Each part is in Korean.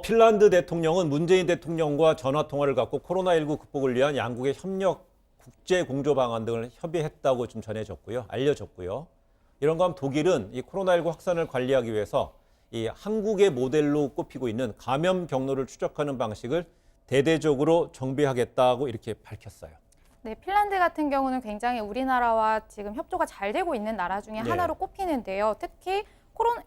핀란드 대통령은 문재인 대통령과 전화 통화를 갖고 코로나19 극복을 위한 양국의 협력, 국제 공조 방안 등을 협의했다고 좀 전해졌고요. 알려졌고요. 이런 가운데 독일은 이 코로나19 확산을 관리하기 위해서 이 한국의 모델로 꼽히고 있는 감염 경로를 추적하는 방식을 대대적으로 정비하겠다고 이렇게 밝혔어요. 네, 핀란드 같은 경우는 굉장히 우리나라와 지금 협조가 잘 되고 있는 나라 중에 네. 하나로 꼽히는데요. 특히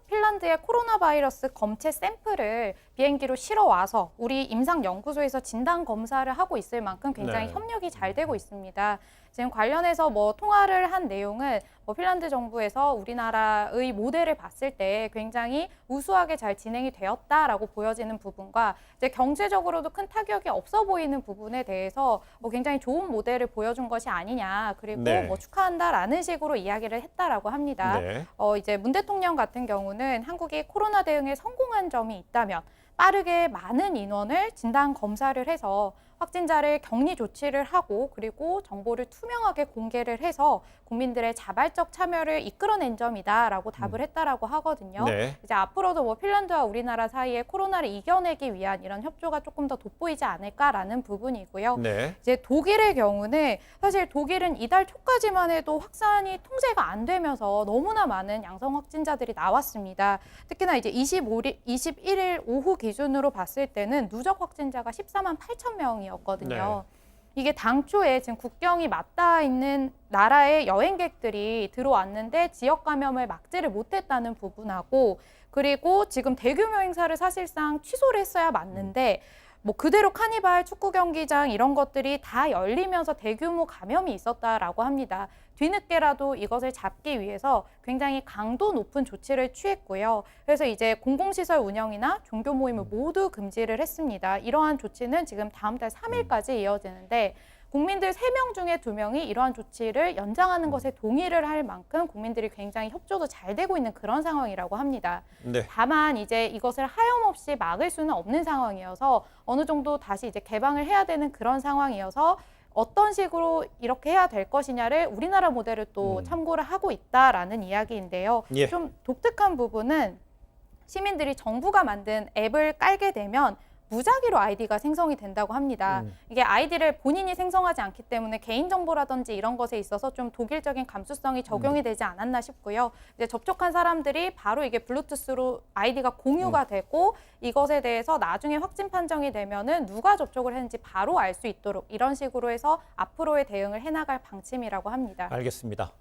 핀란드의 코로나 바이러스 검체 샘플을 비행기로 실어 와서 우리 임상연구소에서 진단 검사를 하고 있을 만큼 굉장히 네. 협력이 잘 되고 있습니다. 지금 관련해서 통화를 한 내용은 핀란드 정부에서 우리나라의 모델을 봤을 때 굉장히 우수하게 잘 진행이 되었다라고 보여지는 부분과 이제 경제적으로도 큰 타격이 없어 보이는 부분에 대해서 굉장히 좋은 모델을 보여준 것이 아니냐, 그리고 네. 축하한다라는 식으로 이야기를 했다라고 합니다. 네. 이제 문 대통령 같은 경우는 한국이 코로나 대응에 성공한 점이 있다면 빠르게 많은 인원을 진단 검사를 해서 확진자를 격리 조치를 하고 그리고 정보를 투명하게 공개를 해서 국민들의 자발적 참여를 이끌어낸 점이다라고 답을 했다라고 하거든요. 네. 이제 앞으로도 핀란드와 우리나라 사이에 코로나를 이겨내기 위한 이런 협조가 조금 더 돋보이지 않을까라는 부분이고요. 네. 이제 독일의 경우는 사실 독일은 이달 초까지만 해도 확산이 통제가 안 되면서 너무나 많은 양성 확진자들이 나왔습니다. 특히나 이제 21일 오후 기준으로 봤을 때는 누적 확진자가 14만 8천 명이었거든요. 이게 당초에 지금 국경이 맞닿아 있는 나라의 여행객들이 들어왔는데 지역 감염을 막지를 못했다는 부분하고, 그리고 지금 대규모 행사를 사실상 취소를 했어야 맞는데 그대로 카니발, 축구 경기장 이런 것들이 다 열리면서 대규모 감염이 있었다라고 합니다. 뒤늦게라도 이것을 잡기 위해서 굉장히 강도 높은 조치를 취했고요. 그래서 이제 공공시설 운영이나 종교 모임을 모두 금지를 했습니다. 이러한 조치는 지금 다음 달 3일까지 이어지는데 국민들 3명 중에 2명이 이러한 조치를 연장하는 것에 동의를 할 만큼 국민들이 굉장히 협조도 잘 되고 있는 그런 상황이라고 합니다. 네. 다만 이제 이것을 하염없이 막을 수는 없는 상황이어서 어느 정도 다시 이제 개방을 해야 되는 그런 상황이어서 어떤 식으로 이렇게 해야 될 것이냐를 우리나라 모델을 또 참고를 하고 있다라는 이야기인데요. 예. 좀 독특한 부분은 시민들이 정부가 만든 앱을 깔게 되면 무작위로 아이디가 생성이 된다고 합니다. 이게 아이디를 본인이 생성하지 않기 때문에 개인정보라든지 이런 것에 있어서 좀 독일적인 감수성이 적용이 되지 않았나 싶고요. 이제 접촉한 사람들이 바로 이게 블루투스로 아이디가 공유가 되고 이것에 대해서 나중에 확진 판정이 되면은 누가 접촉을 했는지 바로 알 수 있도록 이런 식으로 해서 앞으로의 대응을 해나갈 방침이라고 합니다. 알겠습니다.